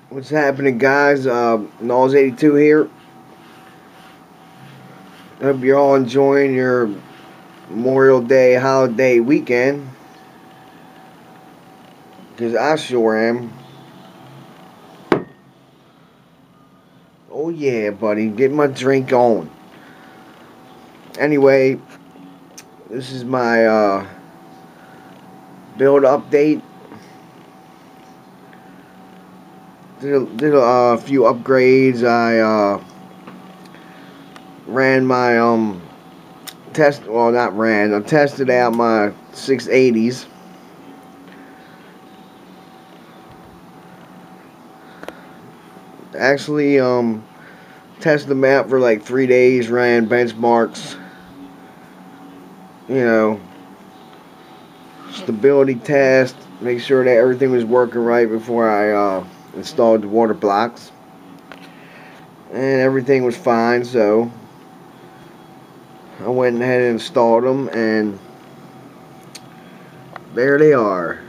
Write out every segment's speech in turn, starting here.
What's happening, guys? Knowles82 here. Hope you're all enjoying your Memorial Day holiday weekend. Because I sure am. Oh yeah, buddy. Get my drink on. Anyway, this is my build update. Did a few upgrades. I ran my I tested out my 680s. Actually, tested them out for like 3 days, ran benchmarks, stability test, make sure that everything was working right before I installed the water blocks. And everything was fine, so I went ahead and installed them, and there they are.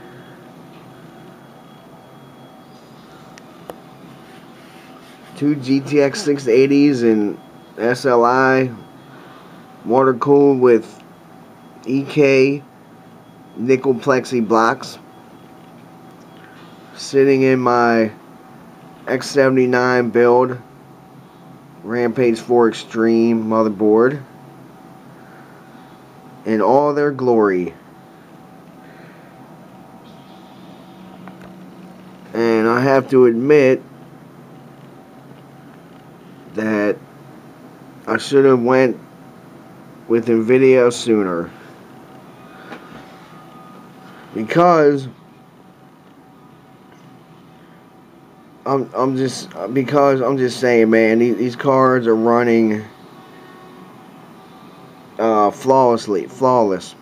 Two GTX 680s and SLI, water cooled with EK nickel plexi blocks, sitting in my X79 build Rampage 4 Extreme motherboard in all their glory. And I have to admit that I should have went with NVIDIA sooner, because I'm just saying, man, these cards are running flawless.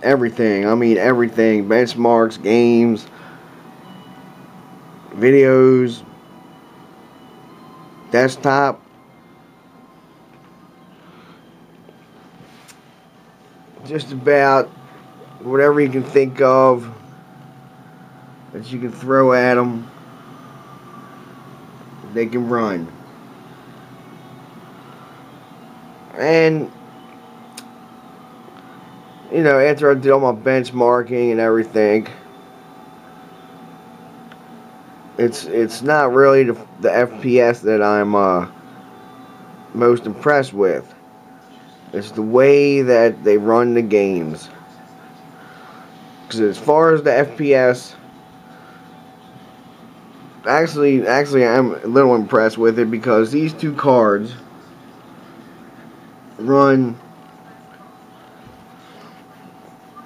Everything. I mean everything. Benchmarks, games, videos, desktop. Just about whatever you can think of that you can throw at them, they can run. And after I did all my benchmarking and everything, it's not really the FPS that I'm most impressed with. It's the way that they run the games. Because as far as the FPS, actually I'm a little impressed with it, because these two cards run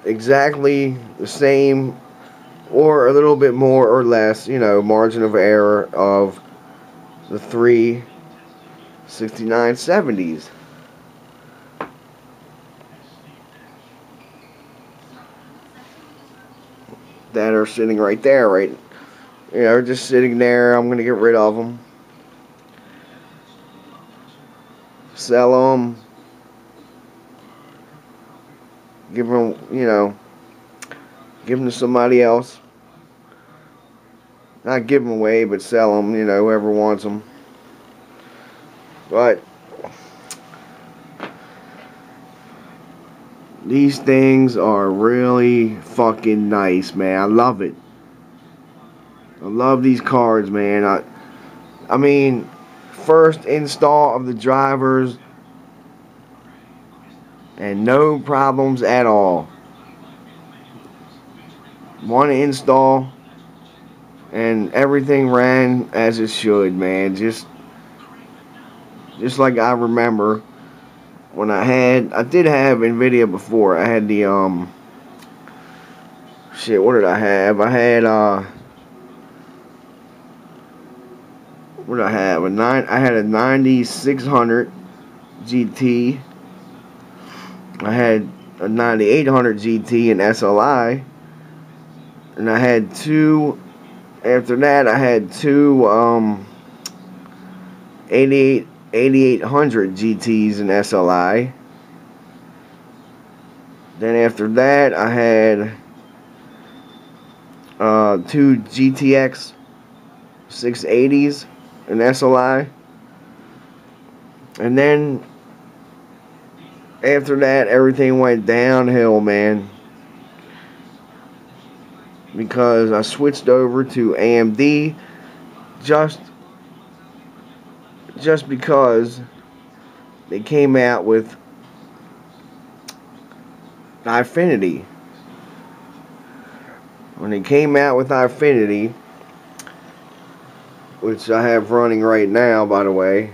exactly the same, or a little bit more or less, margin of error of the three 6970s. That are sitting right there, right? Just sitting there. I'm gonna get rid of them, sell them, give them, give them to somebody else. Not give them away, but sell them. Whoever wants them. But these things are really fucking nice, man. I love it. I love these cards, man. I mean, first install of the drivers, and no problems at all. One install, and everything ran as it should, man. Just like I remember when I did have NVIDIA before. I had the what did I have? I had what did I have? I had a 9600 GT. I had a 9800 GT and SLI, and I had two. After that, I had two 8800 GTs and SLI. Then after that, I had two GTX 680s and SLI. And then after that, everything went downhill, man. Because I switched over to AMD just because they came out with Infinity. When they came out with Infinity, which I have running right now, by the way.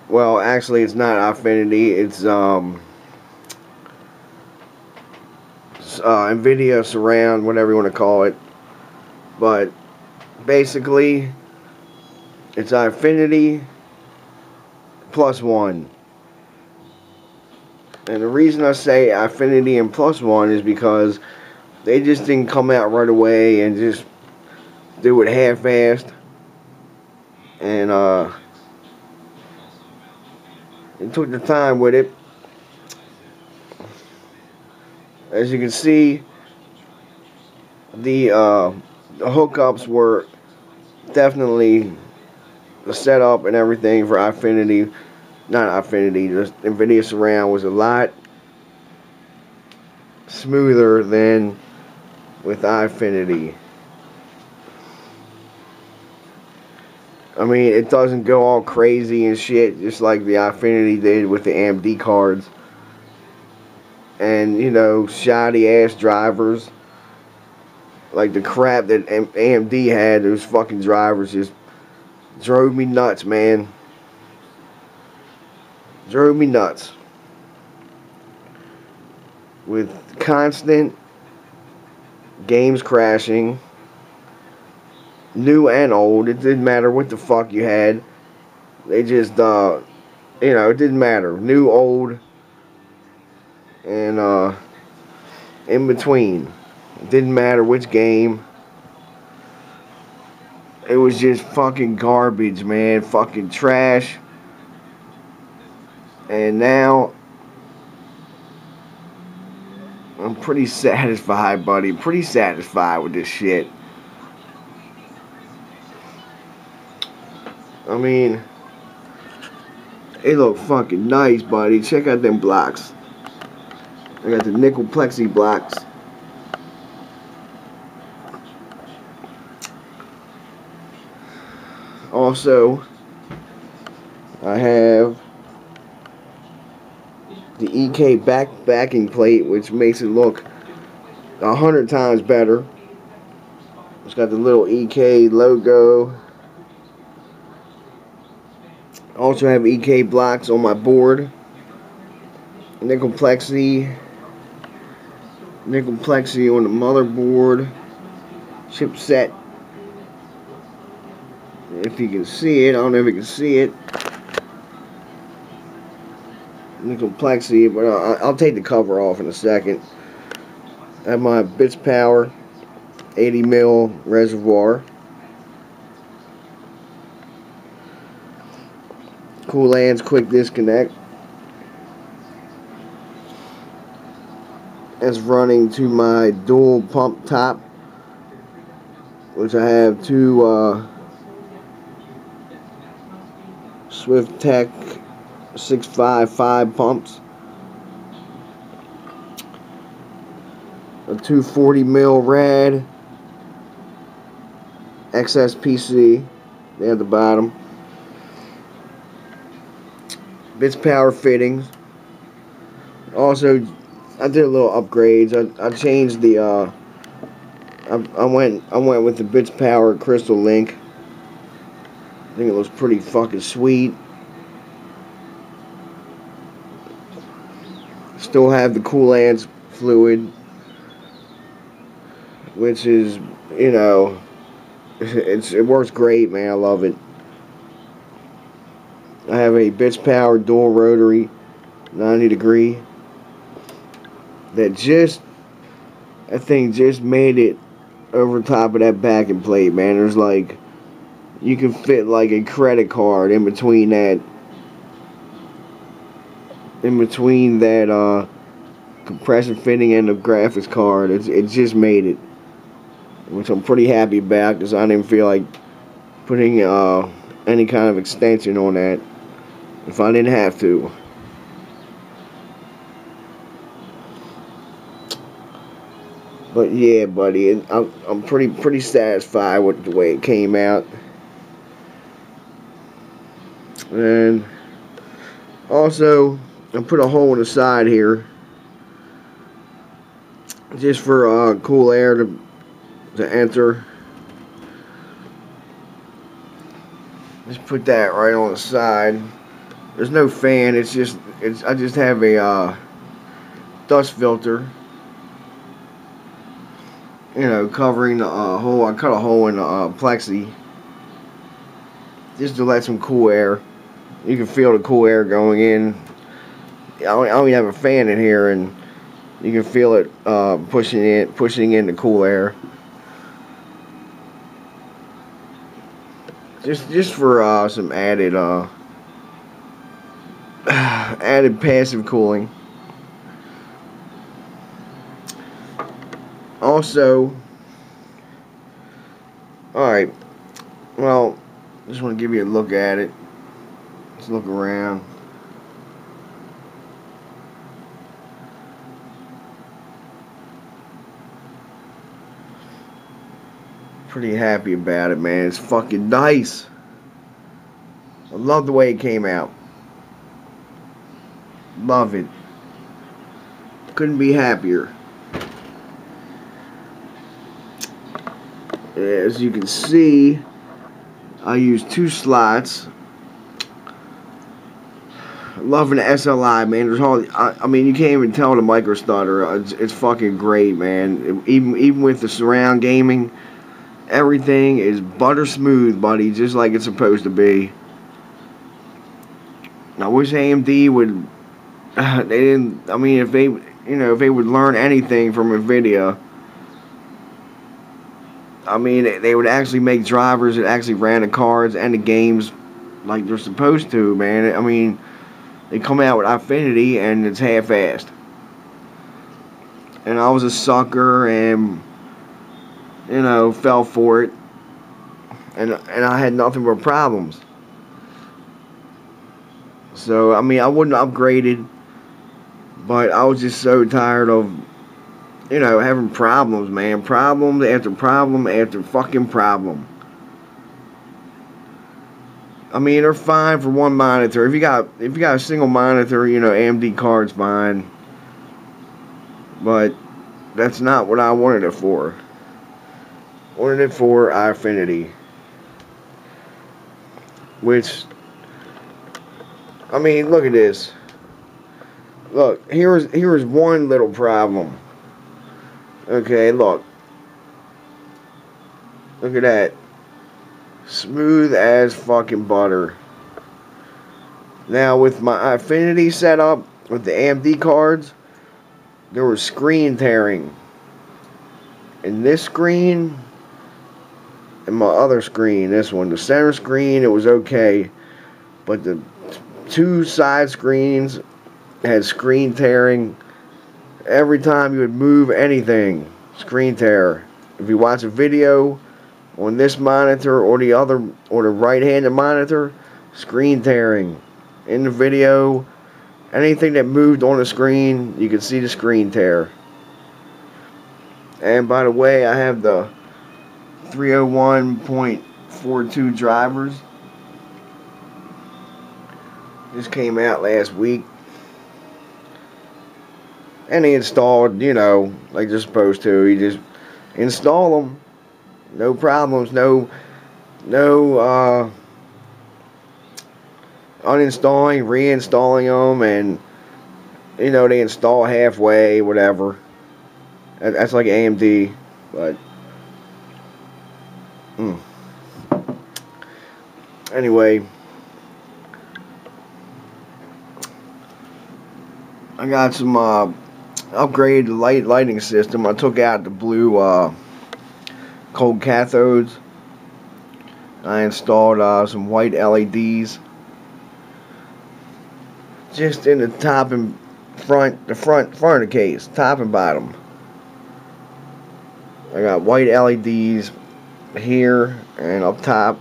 Well, actually, it's not Infinity. It's NVIDIA Surround, whatever you want to call it. But basically, it's Infinity +1. And the reason I say Infinity and +1 is because they just didn't come out right away and just do it half-assed. And it took the time with it. As you can see, the hookups were definitely the setup and everything for Infinity. Not Infinity, just NVIDIA Surround was a lot smoother than with Infinity. I mean, it doesn't go all crazy and shit, just like the Infinity did with the AMD cards. And, you know, shoddy ass drivers. Like the crap that AMD had, those fucking drivers just drove me nuts, man. Drove me nuts. With constant games crashing. New and old. It didn't matter what the fuck you had. They just, you know, it didn't matter. New, old, and in between. It didn't matter which game. It was just fucking garbage, man. Fucking trash. And now I'm pretty satisfied, buddy. Pretty satisfied with this shit. I mean, it look fucking nice, buddy. Check out them blocks. I got the nickel plexi blocks. Also, I have the EK backing plate, which makes it look 100 times better. It's got the little EK logo. Also have EK blocks on my board. Nickel plexi on the motherboard. Chipset. If you can see it, I don't know if you can see it. Nickel plexi, but I'll take the cover off in a second. I have my Bits Power 80 mil reservoir. Cool quick disconnect. That's running to my dual pump top, which I have two Swift Tech 655 pumps. A 240 mil rad XSPC there at the bottom. Bits Power fittings. Also, I did a little upgrades. I changed the I went with the Bits Power Crystal Link. I think it looks pretty fucking sweet. Still have the coolant fluid, which is, you know, it works great, man. I love it. I have a Bits Power dual rotary 90 degree that thing just made it over top of that backing plate, man. There's like, you can fit like a credit card in between that compressor fitting and the graphics card. It just made it. which I'm pretty happy about because I didn't feel like putting any kind of extension on that if I didn't have to. But yeah, buddy, I'm pretty satisfied with the way it came out. And also, I put a hole in the side here just for cool air to enter. Just put that right on the side. There's no fan. I just have a dust filter. You know, covering the hole. I cut a hole in the plexi just to let some cool air. You can feel the cool air going in. I don't even have a fan in here, and you can feel it pushing in the cool air. Just for some added added passive cooling. Also, alright, well, just want to give you a look at it. Let's look around. Pretty happy about it, man. It's fucking nice. I love the way it came out. Love it. Couldn't be happier. As you can see, I used 2 slots. Loving the SLI, man. There's all, I mean, you can't even tell the micro stutter. It's fucking great, man. Even with the surround gaming, everything is butter smooth, buddy, just like it's supposed to be. I wish AMD would. They didn't. I mean, if they would learn anything from NVIDIA. I mean, they would actually make drivers that actually ran the cards and the games like they're supposed to, man. I mean, they come out with Affinity and it's half-assed. And I was a sucker and, you know, fell for it. And I had nothing but problems. So, I mean, I wouldn't have upgraded, but I was just so tired of, you know, having problems, man. Problem after problem after fucking problem. I mean, they're fine for one monitor. If you got a single monitor, you know, AMD card's fine. But that's not what I wanted it for. I wanted it for Affinity. Which, I mean, look at this. Look, here's one little problem. Okay, look. Look at that. Smooth as fucking butter. Now, with my Affinity setup, with the AMD cards, there was screen tearing. In this screen, and my other screen, this one, the center screen, it was okay. But the 2 side screens had screen tearing. Every time you would move anything, screen tear. If you watch a video on this monitor or the other, or the right-handed monitor, screen tearing. In the video, anything that moved on the screen, you could see the screen tear. And by the way, I have the 301.42 drivers. This came out last week. And they installed, you know, like they're supposed to. You just install them. No problems. No uninstalling, reinstalling them, and, you know, they install halfway, whatever. That's like AMD, but anyway, I got some upgraded lighting system. I took out the blue cold cathodes. I installed some white LEDs just in the top and front of the case, top and bottom. I got white LEDs here and up top,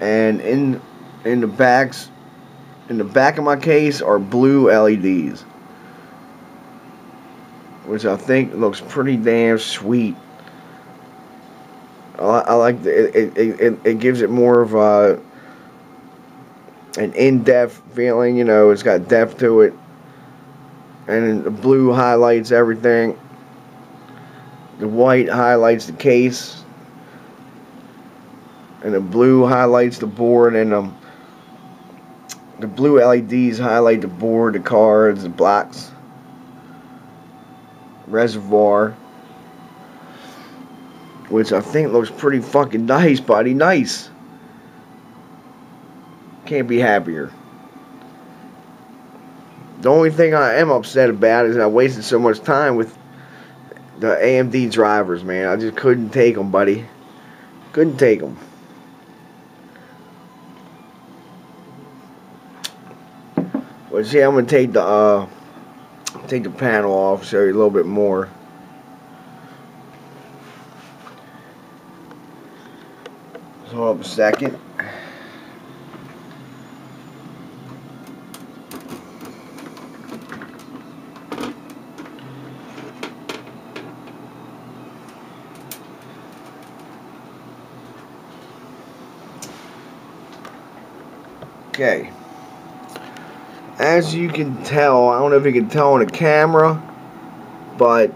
and in the back of my case are blue LEDs, which I think looks pretty damn sweet. I like it gives it more of an in-depth feeling. You know, it's got depth to it, and the blue highlights everything. The white highlights the case, and the blue highlights the board, and the blue LEDs highlight the board, the cards, the blocks, reservoir, which I think looks pretty fucking nice, buddy. Nice. Can't be happier. The only thing I am upset about is I wasted so much time with the AMD drivers, man. I just couldn't take them, buddy. Couldn't take them. Well, see, I'm gonna take the panel off, show you a little bit more. So hold up a second. Okay. As you can tell, I don't know if you can tell on the camera, but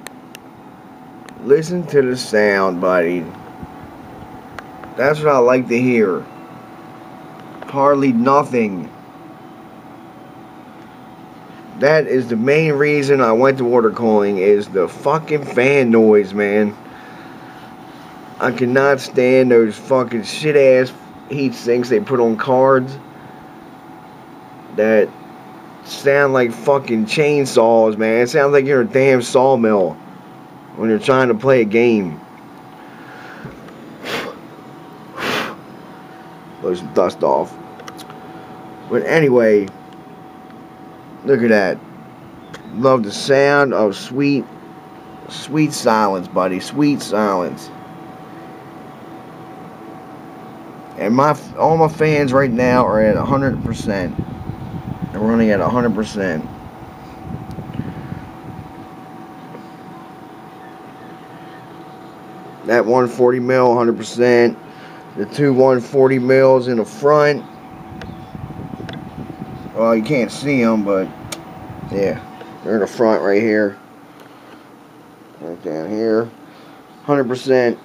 listen to the sound, buddy. That's what I like to hear. Hardly nothing. That is the main reason I went to water cooling, is the fucking fan noise, man. I cannot stand those fucking shit ass heat sinks they put on cards that sound like fucking chainsaws, man. It sounds like you're in a damn sawmill when you're trying to play a game. Blow some dust off. But anyway, look at that. Love the sound of sweet silence, buddy. Sweet silence. And all my fans right now are at 100%. They're running at 100%. That 140 mil, 100%. The two 140 mils in the front. Well, you can't see them, but yeah, they're in the front right here. Right down here. 100%.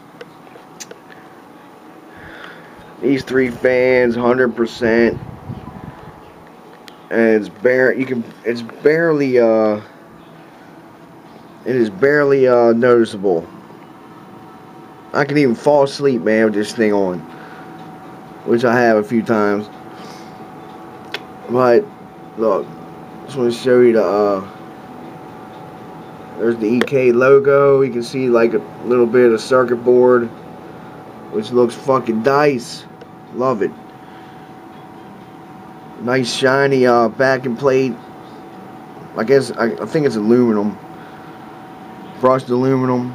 These three fans, 100%. And it is barely noticeable. I can even fall asleep, man, with this thing on, which I have a few times. But look, just want to show you there's the EK logo. You can see like a little bit of circuit board, which looks fucking nice. Love it. Nice shiny backing plate. I think it's aluminum. Brushed aluminum.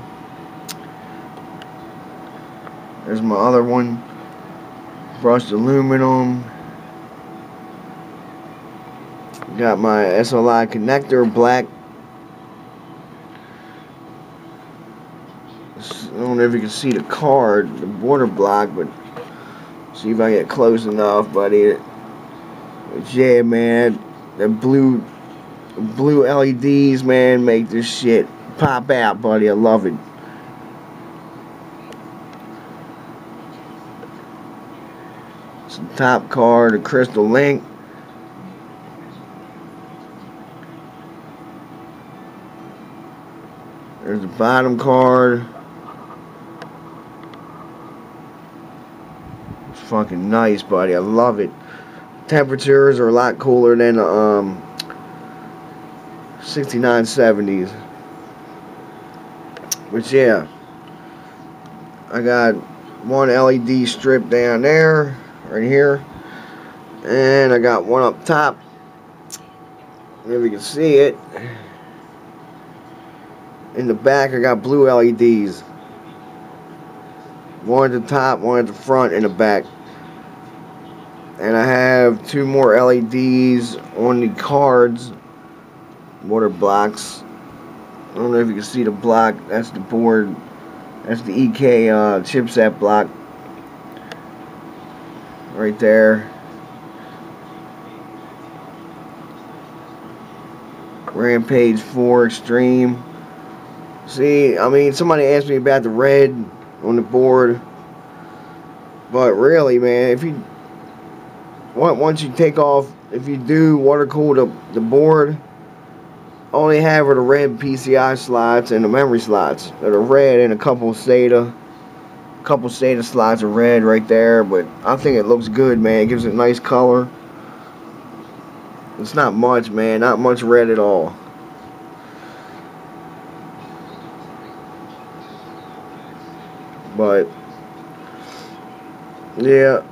There's my other one. Brushed aluminum. Got my SLI connector, black. I don't know if you can see the card, the water block, but see if I get close enough, buddy. But yeah, man, the blue LEDs, man, make this shit pop out, buddy. I love it. It's the top card, a crystal link. There's the bottom card. It's fucking nice, buddy. I love it. Temperatures are a lot cooler than the 6970s. But yeah, I got one LED strip down there, right here, and I got one up top. If you can see it, In the back, I got blue LEDs. One at the top, one at the front, and the back. And I have 2 more LEDs on the cards. Water blocks. I don't know if you can see the block. That's the board. That's the EK chipset block. Right there. Rampage 4 Extreme. See, I mean, somebody asked me about the red on the board. But really, man, if you once you take off, if you do water cool the board, only have are the red PCI slots and the memory slots that are red, and a couple SATA slots are red right there. But I think it looks good, man. It gives it a nice color. It's not much, man. Not much red at all. But yeah,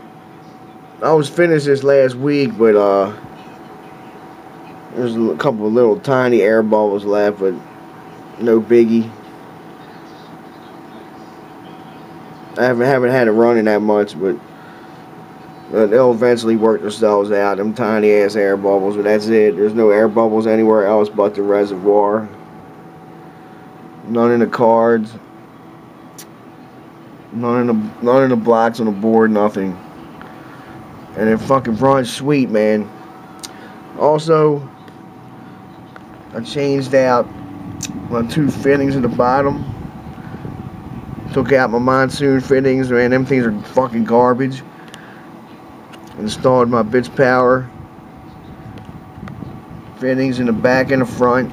I was finished this last week, but there's a couple of little tiny air bubbles left, but no biggie. I haven't had it running that much, but they'll eventually work themselves out. Them tiny ass air bubbles, but that's it. There's no air bubbles anywhere else but the reservoir. None in the cards. None in the blocks on the board. Nothing. And it fucking runs sweet, man. Also, I changed out my 2 fittings at the bottom. Took out my monsoon fittings, man. Them things are fucking garbage. Installed my Bits Power fittings in the back and the front.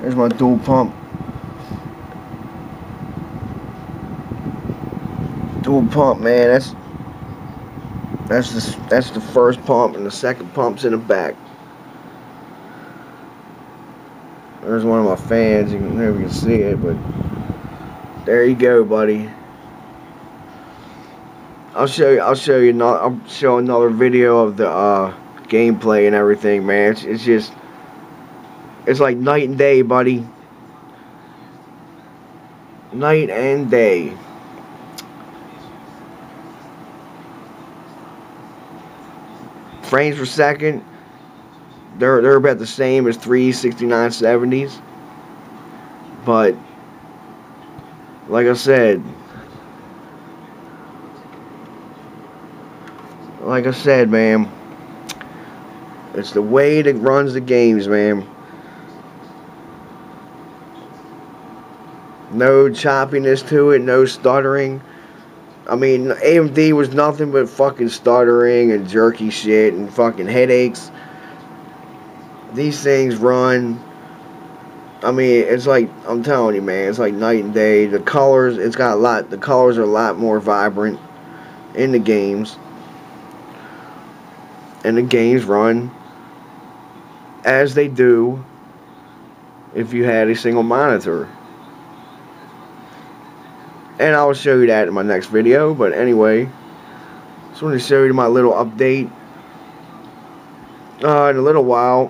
There's my dual pump. Dual pump, man. That's the first pump, and the second pump's in the back. There's one of my fans. You can never can see it, but there you go, buddy. I'll show you. I'll show another video of the gameplay and everything, man. It's just, it's like night and day, buddy. Night and day. Frames per second, they're about the same as 36970s, but like I said, man, it's the way that runs the games, man. No choppiness to it, no stuttering. I mean, AMD was nothing but fucking stuttering and jerky shit and fucking headaches. These things run. I mean, it's like, I'm telling you, man, it's like night and day. The colors, the colors are a lot more vibrant in the games. And the games run as they do if you had a single monitor. And I will show you that in my next video. But anyway, just wanted to show you my little update. In a little while,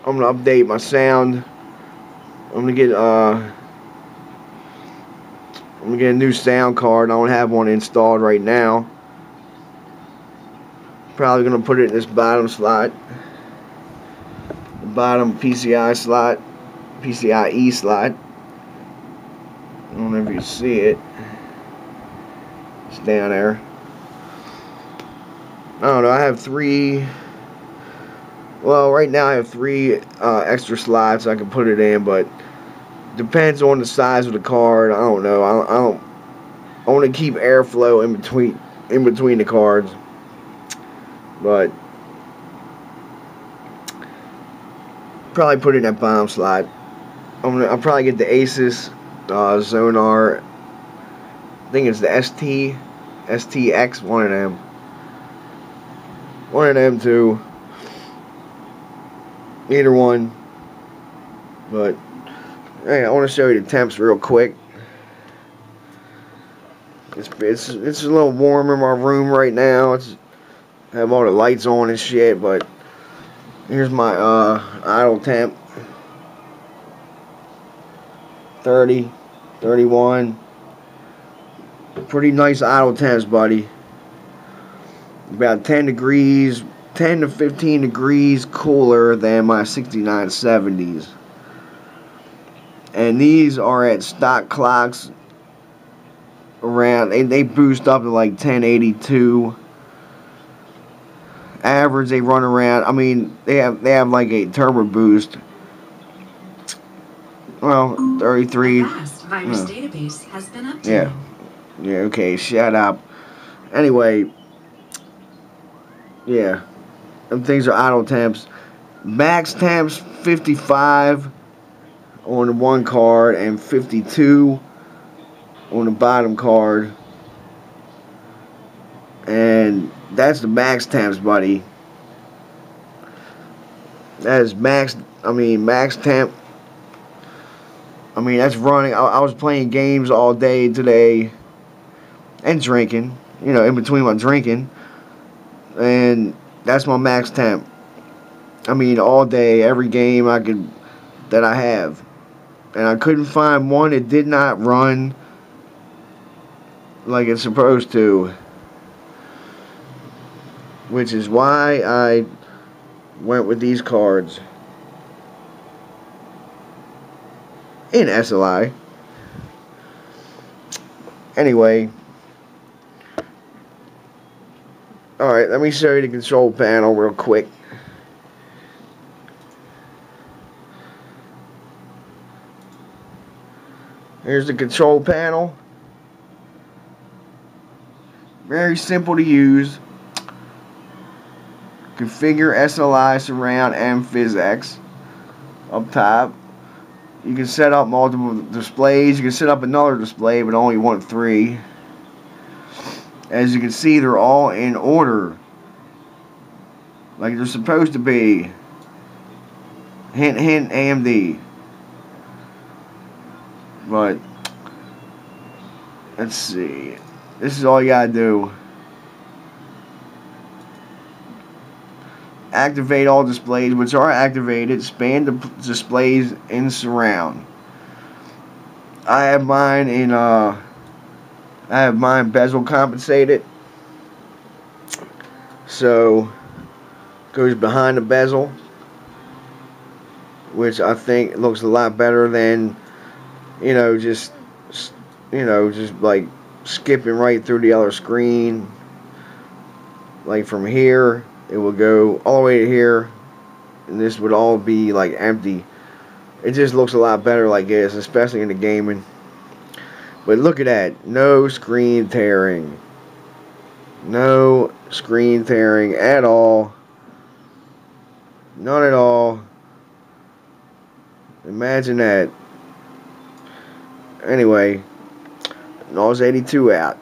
I'm gonna update my sound. I'm gonna get a new sound card. I don't have one installed right now. Probably gonna put it in this bottom slot, the bottom PCI slot, PCIe slot. I don't know if you can see it. It's down there. I don't know. I have 3. Well, right now I have 3 extra slots I can put it in, but depends on the size of the card. I don't know. I want to keep airflow in between the cards, but probably put it in that bottom slot. I'll probably get the Asus Sonar. I think it's the STX, one of them. One of them two. Either one. But hey, I want to show you the temps real quick. It's a little warm in my room right now. I have all the lights on and shit, but here's my idle temp. 30, 31. Pretty nice idle temps, buddy. About 10 degrees, 10 to 15 degrees cooler than my 69 70s. And these are at stock clocks around, they boost up to like 1082. Average, they run around, I mean, they have like a turbo boost. Well, 33. Virus database has been updated. Yeah. Yeah, okay, shut up. Anyway, yeah. Them things are idle temps. Max temps 55 on the one card and 52 on the bottom card. And that's the max temps, buddy. That is max temp. I mean, that's running. I was playing games all day today and drinking, you know, in between my drinking. And that's my max temp. I mean, all day, every game that I have. And I couldn't find one that did not run like it's supposed to. Which is why I went with these cards in SLI. Anyway, alright, let me show you the control panel real quick. Here's the control panel. Very simple to use. Configure SLI, surround, and PhysX up top. You can set up multiple displays. You can set up another display, but only want 3. As you can see, they're all in order, like they're supposed to be. Hint, hint, AMD. But let's see. This is all you gotta do. Activate all displays, which are activated. Span the displays in surround. I have mine in bezel compensated, so goes behind the bezel, which I think looks a lot better than, just like skipping right through the other screen. Like from here, it will go all the way to here, and this would all be like empty. It just looks a lot better like this, especially in the gaming. But look at that, no screen tearing. No screen tearing at all. None at all. Imagine that. Anyway, NOS 82 out.